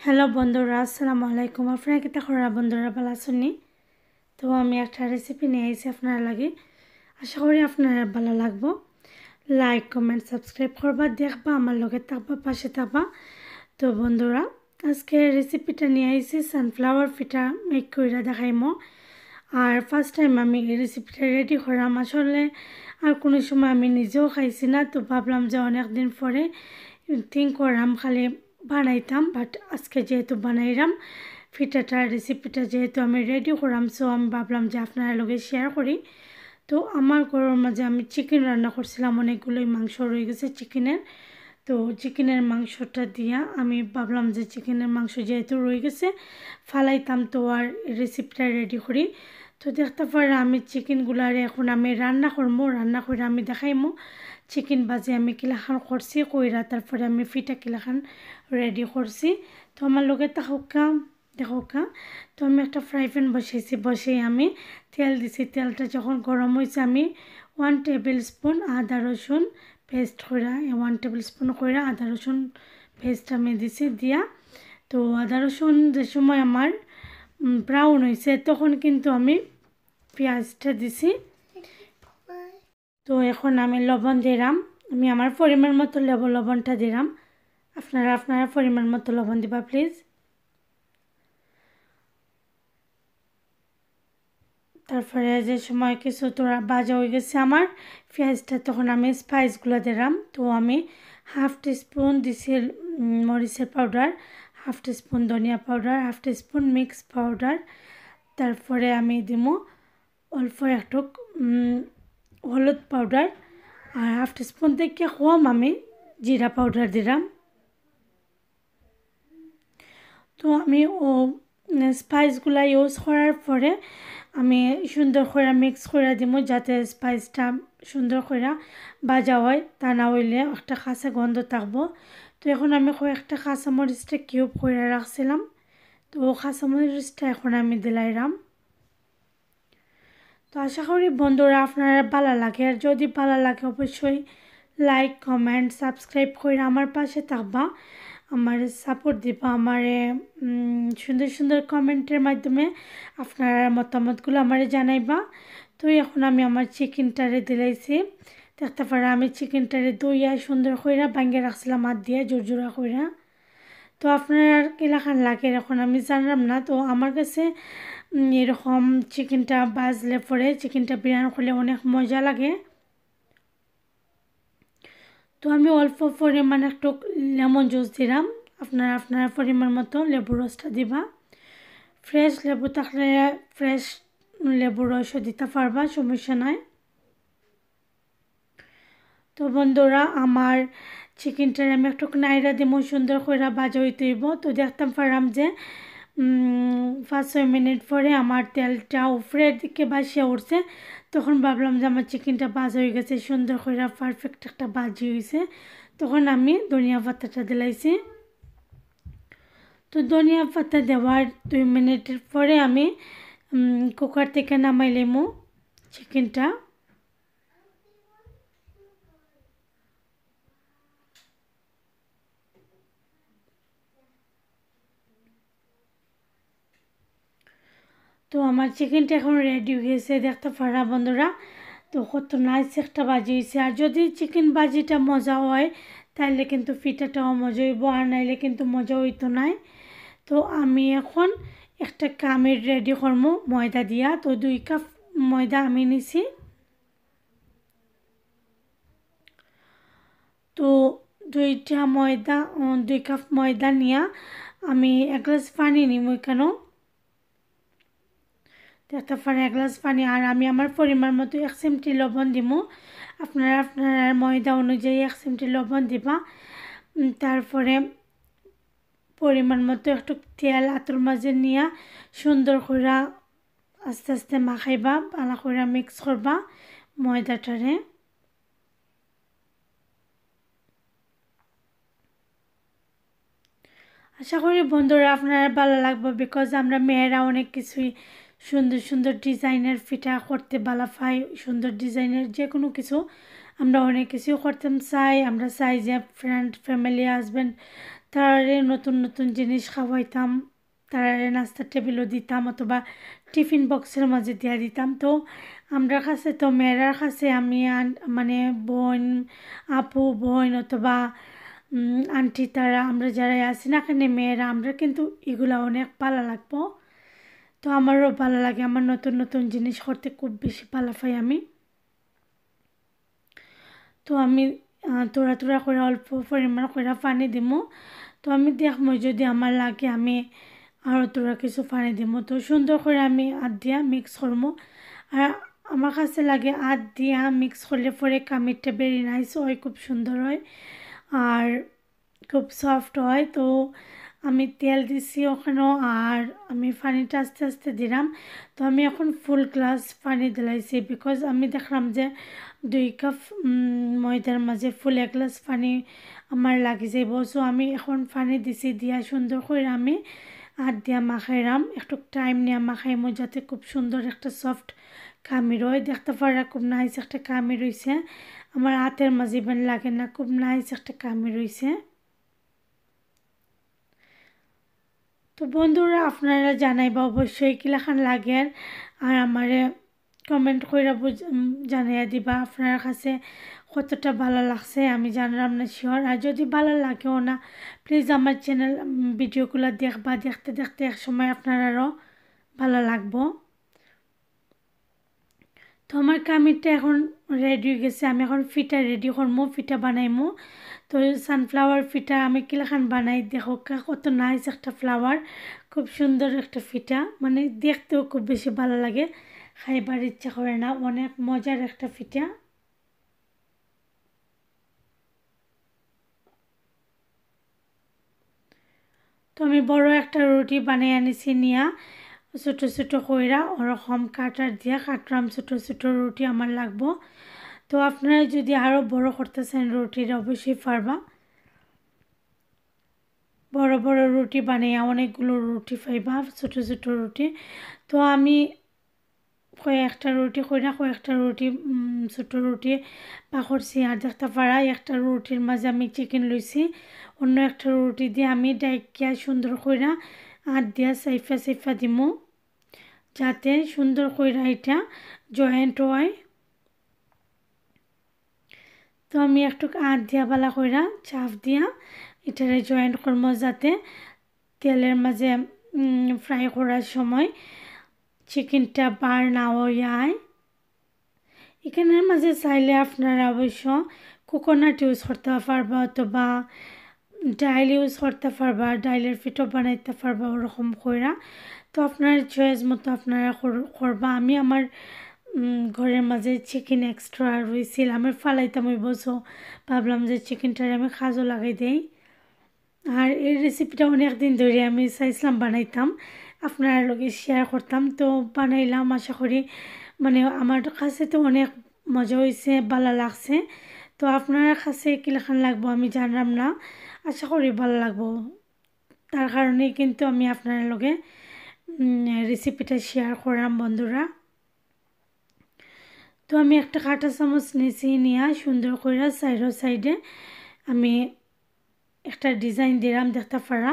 Hello বন্ধুরা, আসসালামু আলাইকুম। আপনারা কি খরা বন্ধুরা ভালো আছেন? তো আমি একটা রেসিপি নিয়ে এসেছি আপনারা লাগে। আশা করি আপনারা ভালো লাগবে। লাইক কমেন্ট সাবস্ক্রাইব করবা, দেখবা, আমার লগে থাকবা, পাশে থাকবা। তো বন্ধুরা, আজকে রেসিপিটা নিয়ে এসেছি সানফ্লাওয়ার পিঠা মেক করে দেখাইমো। আর ফার্স্ট টাইম আমি এই রেসিপিটা রেডি করলাম। আসলে আর কোনো সময় আমি নিজেও খাইছি না, তো ভাবলাম যে অনেক দিন পরে থিঙ্ক করলাম খালি বানাইতাম। বাট আজকে যেহেতু বানাইলাম পিঠাটার রেসিপিটা, যেহেতু আমি রেডি করলাম, সো আমি ভাবলাম যে আপনারা লগে শেয়ার করি। তো আমার ঘরের মাঝে আমি চিকেন রান্না করছিলাম, অনেকগুলোই মাংস রয়ে গেছে চিকেনের। তো চিকেনের মাংসটা দিয়া আমি ভাবলাম যে চিকেনের মাংস যেহেতু রয়ে গেছে ফালাইতাম, তো আর রেসিপিটা রেডি করি। তো দেখতে পারে আমি চিকেনগুলারে এখন আমি রান্না করবো, রান্না করে আমি দেখাইমো চিকেন বাজে আমি কিলাখান করছি কইরা, তারপরে আমি ফিটা কিলাখান রেডি করছি। তো আমার লোকে তাহকা দেখোকা। তো আমি একটা ফ্রাই প্যান বসাইছি, বসে আমি তেল দিছি। তেলটা যখন গরম হয়েছে আমি 1 টেবিল স্পুন আদা রসুন পেস্ট করে 1 টেবিল স্পুন করে আদা রসুন পেস্ট আমি দিছি দিয়া। তো আদা রসুন যে সময় আমার ব্রাউন হয়েছে তখন কিন্তু আমি পেঁয়াজটা দিছি। তো এখন আমি লবণ দিলাম, আমি আমার পরিমাণ মতো লবণটা দিলাম। আপনারা পরিমাণ মতো লবণ দিবা প্লিজ। তারপরে যে সময় কিছু তোরা ভাজা হয়ে গেছে আমার পেঁয়াজটা, তখন আমি স্পাইসগুলো দিলাম। তো আমি 1/2 টিস্পুন দিছি মরিচের পাউডার, 1/2 টিস্পুন ধনিয়া পাউডার, 1/2 টিস্পুন মিক্স পাউডার। তারপরে আমি দিব অল্প একটু হলুদ পাউডার, আর 1/2 টিস্পুন থেকে কম আমি জিরা পাউডার দিলাম। তো আমি স্পাইসগুলো ইউজ করার পরে আমি সুন্দর করে মিক্স করে দিব, যাতে স্পাইসটা সুন্দর করে ভাজা হয়, তা না হইলে একটা কাঁচা গন্ধ থাকবো। তো এখন আমি কয়েকটা কাঁচামরিচটা কিউব করে রাখছিলাম, তো কাঁচামরিচটা এখন আমি দিলাইলাম। তো আশা করি বন্ধুরা আপনারা ভালো লাগে, আর যদি ভালো লাগে অবশ্যই লাইক কমেন্ট সাবস্ক্রাইব করে আমার পাশে থাকবা, আমার সাপোর্ট দিবা, আমার সুন্দর সুন্দর কমেন্টের মাধ্যমে আপনার মতামতগুলো আমারে জানাইবা। তো এখন আমি আমার চিকেনটারে দিলাইছি, দেখতে পারে আমি চিকেনটারে ধুইয়া সুন্দর কইরা ভাঙ্গে রাখছিলাম হাত দিয়ে জোরজোড়া কইরা। তো আপনার কিলাখান লাগে এখন আমি জানলাম না। তো আমার কাছে এরকম চিকেনটা ভাজলে পরে চিকেনটা বিরিয়ানি করলে অনেক মজা লাগে। তো আমি অল্প পরিমাণ একটু লেমন জুস দিলাম, আপনারা পরিমাণ মতো লেবু রসটা দিবা। ফ্রেশ লেবু থাকলে ফ্রেশ লেবু রসও দিতে পারবা, সমস্যা নাই। তো বন্ধুরা আমার চিকেনটার আমি একটু নাইরা দিব, সুন্দর করে ভাজা হইতে হইব। তো দেখতাম পারলাম যে 5-6 মিনিট পরে আমার তেলটা উপরের দিকে ভাসিয়ে উঠছে, তখন ভাবলাম যে আমার চিকেনটা ভাজা হয়ে গেছে, সুন্দর করে পারফেক্ট একটা ভাজি হয়েছে। তখন আমি ধনিয়া পাতাটা দিলাইছি। তো ধনিয়া পাতা দেওয়ার 2 মিনিটের পরে আমি কুকার থেকে নামাইলাম চিকেনটা। তো আমার চিকেনটা এখন রেডি হয়ে গেছে, দেখতে পারা বন্ধুরা। তো কত নাইস একটা ভাজি হয়েছে। আর যদি চিকেন ভাজিটা মজা হয় তাহলে কিন্তু পিঠাটাও মজা হইব, আর নাইলে কিন্তু মজা হইতো নাই। তো আমি এখন একটা কামের রেডি করবো ময়দা দিয়া। তো 2 কাপ ময়দা আমি নিছি। তো 2 কাপ ময়দা নিয়ে আমি 1 গ্লাস পানি নিব কেন, দেখতে পারেন 1 গ্লাস পানি। আর আমি আমার পরিমাণ মতো 1 চিমটি লবণ দিব, আপনার ময়দা অনুযায়ী 1 চিমটি লবণ দিবা। তারপরে পরিমাণ মতো একটু তেল হাতের মাঝে নিয়ে সুন্দর করে আস্তে আস্তে মাখাইবা, ভালো করে মিক্স করবা ময়দাটারে। আশা করি বন্ধুরা আপনারা ভালো লাগবে, বিকজ আমরা মেয়েরা অনেক কিছুই সুন্দর সুন্দর ডিজাইনের ফিতা করতে ভালো পাই সুন্দর ডিজাইনের যে কোনো কিছু আমরা অনেক কিছু করতাম চাই আমরা চাই যে ফ্রেন্ড ফ্যামিলি হাজব্যান্ড তারারে নতুন নতুন জিনিস খাওয়াইতাম তারারে নাস্তার টেবিলও দিতাম অথবা টিফিন বক্সের মাঝে দিয়ে দিতাম তো আমরা কাছে তো মেয়েরার কাছে আমি মানে বোন আপু বোন অথবা আন্টি তারা আমরা যারা আছি না এখানে মেয়েরা আমরা কিন্তু এগুলো অনেক ভালো লাগবো তো আমারও ভালো লাগে আমার নতুন নতুন জিনিস করতে খুব বেশি ভালো পাই আমি তো আমি তোরা তোরা করে অল্প পরিমাণ করে পানি দিব তো আমি দেখবো যদি আমার লাগে আমি আরও তোরা কিছু পানি দিব তো সুন্দর করে আমি আধ দিয়া মিক্স করবো আর আমার কাছে লাগে আধ দিয়া মিক্স করলে পরে কামিরটা বেরি নাইস হয় খুব সুন্দর হয় আর খুব সফট হয় তো আমি তেল দিছি ওখানেও আর আমি পানিটা আস্তে আস্তে দিলাম তো আমি এখন ফুল গ্লাস পানি দিলাইছি বিকজ আমি দেখলাম যে 2 কাপ ময়দার মাঝে ফুল 1 গ্লাস পানি আমার লাগি যাইব সো আমি এখন পানি দিছি দিয়া সুন্দর করে আমি হাত দিয়া মাখাইলাম একটু টাইম নিয়ে মাখাইমো যাতে খুব সুন্দর একটা সফট কামির হয় দেখতে পারা খুব নাইস একটা কামির রয়েছে আমার হাতের মাঝে বেন লাগে না খুব নাইস একটা কামির রয়েছে তো বন্ধুরা আপনারা জানাইবা অবশ্যই কিলাখান লাগে আর আমারে কমেন্ট করে জানিয়ে দিবা আপনার কাছে কতটা ভালো লাগছে আমি জানলাম না শিওর আর যদি ভালো লাগেও না প্লিজ আমার চ্যানেল ভিডিওগুলো দেখবা দেখতে দেখতে এক সময় আপনারারও ভালো লাগবো তো আমার কামিরটা এখন রেডি হয়ে গেছে আমি এখন ফিটা রেডি করবো ফিটা বানাইমো তো সানফ্লাওয়ার ফিটা আমি কিলাখান বানাই দেখো কত নাইস একটা ফ্লাওয়ার খুব সুন্দর একটা ফিটা মানে দেখতেও খুব বেশি ভালো লাগে খাইবার ইচ্ছা করে না অনেক মজার একটা ফিটা তো আমি বড় একটা রুটি বানিয়ে আনিছি নিয়া ছোটো ছোটো কইরা ওরকম কাটার দিয়া কাটলাম ছোটো ছোটো রুটি আমার লাগবো তো আপনারা যদি আরও বড় করতে চান রুটির অবশ্যই পারবা বড় বড় রুটি বানিয়ে অনেকগুলো রুটি পাইবা ছোটো ছোটো রুটি তো আমি কয়েকটা রুটি কইরা কয়েকটা রুটি ছোটো রুটি পাকড়ছি আর দেখতে পারা একটা রুটির মাঝে আমি চিকেন লইছি অন্য একটা রুটি দিয়ে আমি ডাইকিয়া সুন্দর কইরা হাত দিয়া সাইফা সাইফা দিমু যাতে সুন্দর কইরা এটা জয়েন্ট হয় তো আমি একটু হাত দিয়া বালা কইরা চাপ দিয়া এটারে জয়েন্ট করবো যাতে তেলের মাঝে ফ্রাই করার সময় চিকেনটা বার না হয় এখানের মাঝে চাইলে আপনারা অবশ্য কোকোনাট ইউজ করতে পারবা অথবা ডাইল ইউজ করতে পারবা ডাইলের ফিটো বানাইতে পারবা ওরকম কইরা তো আপনার চয়েস মতো আপনারা করবা আমি আমার ঘরের মাঝে চিকেন এক্সট্রা রয়েছিল আমি ফালাইতাম ওই বসো ভাবলাম যে চিকেনটারে আমি খাজও লাগাই দেই আর এই রেসিপিটা অনেক দিন ধরে আমি চাইছিলাম বানাইতাম আপনার লগে শেয়ার করতাম তো বানাইলাম আশা করি মানে আমার কাছে তো অনেক মজা হয়েছে ভালো লাগছে তো আপনার কাছে কিলাখান লাগবো আমি জানলাম না আশা করি ভালো লাগবো তার কারণেই কিন্তু আমি আপনার লগে রেসিপিটা শেয়ার করলাম বন্ধুরা তো আমি একটা কাঁটা চামচ নিয়েছি নিয়ে সুন্দর করে সাইডে আমি একটা ডিজাইন দিলাম দেখতে পারা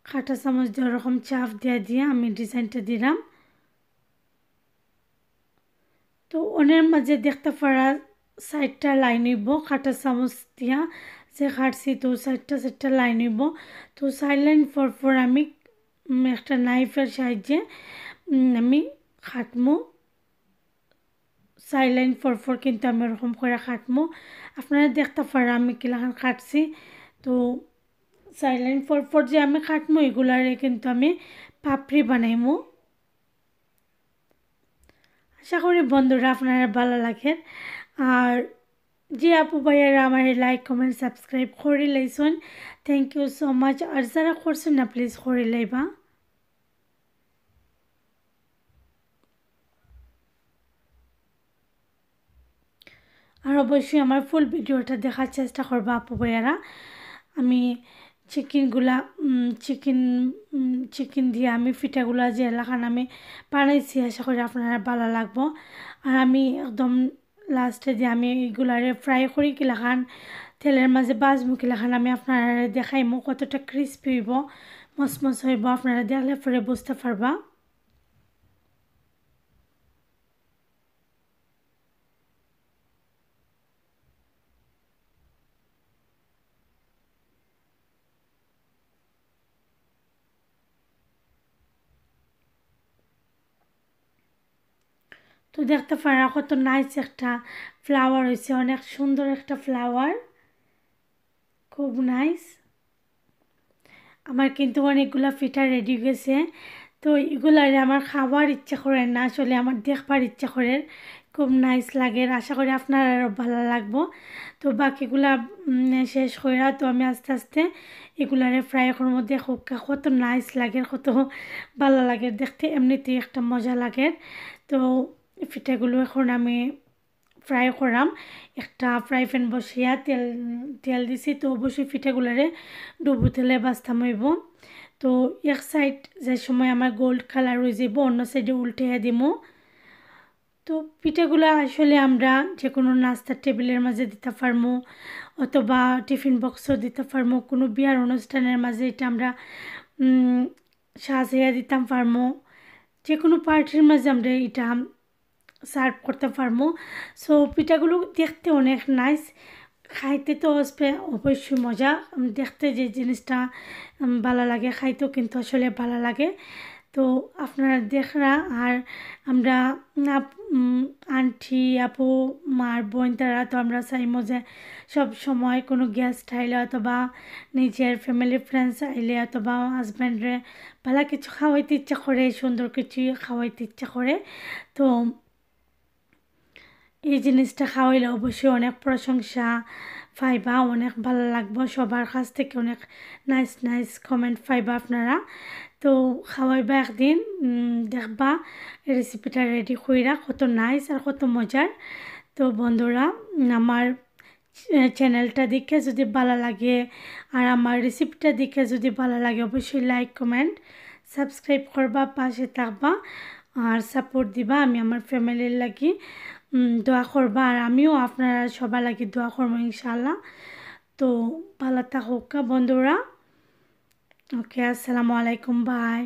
কাঁটা চামচ দিয়ে ওরকম চাপ দিয়ে আমি ডিজাইনটা দিলাম তো ওনের মাঝে দেখতে পারা সাইডটা লাইন হইব কাঁটা চামচ দিয়া যে কাটছি তো সাইডটা লাইন হইব তো সাইড লাইন পর আমি একটা নাইফের সাহায্যে আমি কাটমো সাইড লাইন পর কিন্তু আমি ওরকম করে কাটমো আপনারা দেখতে পারা আমি কিলাখান কাটছি তো সাইড লাইন পর যে আমি কাটমো এগুলারে কিন্তু আমি পাপড়ি বানাইমো আশা করি বন্ধুরা আপনারা ভালো লাগে আর যে আপু ভাইয়ারা আমার লাইক কমেন্ট সাবস্ক্রাইব করে লাইছুন থ্যাংক ইউ সো মাচ আর যারা করছেন না প্লিজ করে লাইবা আর অবশ্যই আমার ফুল ভিডিওটা দেখার চেষ্টা করবা আপু ভাইয়ারা আমি চিকেনগুলা চিকেন চিকেন দিয়ে আমি পিঠাগুলা যে এলাকান আমি বানাইছি আশা করি আপনারা ভালো লাগবো। আর আমি একদম লাস্টে যে আমি এইগুলারে ফ্রাই করি কিলাখান তেলের মাঝে বাজবো কিলাখান আমি আপনারা দেখাইমো কতটা ক্রিস্পি হইব মসমস হইব আপনারা দেখলে পরে বুঝতে পারবা। তো দেখতে পারা কত নাইস একটা ফ্লাওয়ার হয়েছে, অনেক সুন্দর একটা ফ্লাওয়ার, খুব নাইস। আমার কিন্তু অনেকগুলা পিঠা রেডি গেছে। তো এগুলারে আমার খাবার ইচ্ছা করে না, আসলে আমার দেখবার ইচ্ছা করে, খুব নাইস লাগে। আশা করি আপনার আরও ভালো লাগবো। তো বাকিগুলা শেষ করে তো আমি আস্তে আস্তে এগুলারে ফ্রাই করার মধ্যে কত নাইস লাগে, কত ভালো লাগে দেখতে, এমনিতেই একটা মজা লাগে। তো পিঠাগুলো এখন আমি ফ্রাই করাম। একটা ফ্রাই প্যান বসিয়া তেল তেল দিছি। তো অবশ্যই পিঠাগুলারে ডুবো তেলে বাস্তাম হইব। তো এক সাইড যে সময় আমার গোল্ড কালার হয়ে যাব অন্য সাইডে উল্টে দিমো। তো পিঠাগুলো আসলে আমরা যে কোনো নাস্তার টেবিলের মাঝে দিতে পারবো অথবা টিফিন বক্সও দিতে পারবো, কোনো বিয়ার অনুষ্ঠানের মাঝে এটা আমরা সাজিয়ে দিতাম পারবো, যে কোনো পার্টির মাঝে আমরা এটা সার্ভ করতে পারবো। সো পিঠাগুলো দেখতে অনেক নাইস, খাইতে তো অবশ্যই মজা। দেখতে যে জিনিসটা ভালো লাগে খাইতেও কিন্তু আসলে ভালো লাগে। তো আপনারা দেখরা আর আমরা আন্টি আপু মার বোন তারা তো আমরা চাইমো যে সব সময় কোনো গেস্ট আইলে অথবা নিজের ফ্যামিলি ফ্রেন্ডস আইলে অথবা হাজব্যান্ডরে ভালো কিছু খাওয়াইতে ইচ্ছা করে, সুন্দর কিছু খাওয়াইতে ইচ্ছা করে। তো এই জিনিসটা খাওয়াইলে অবশ্যই অনেক প্রশংসা পাইবা, অনেক ভালো লাগবে, সবার কাছ থেকে অনেক নাইস নাইস কমেন্ট পাইবা আপনারা। তো খাওয়াইবা একদিন, দেখবা রেসিপিটা রেডি কইরা কত নাইস আর কত মজার। তো বন্ধুরা আমার চ্যানেলটা দেখে যদি ভালো লাগে আর আমার রেসিপিটা দেখে যদি ভালো লাগে অবশ্যই লাইক কমেন্ট সাবস্ক্রাইব করবা, পাশে থাকবা আর সাপোর্ট দিবা। আমি আমার ফ্যামিলির লাগি দোয়া করবা আর আমিও আপনারা সবার লাগি দোয়া করবো ইনশাআল্লাহ। তো ভালো থাকুক বন্ধুরা। ওকে, আসসালামু আলাইকুম, বাই।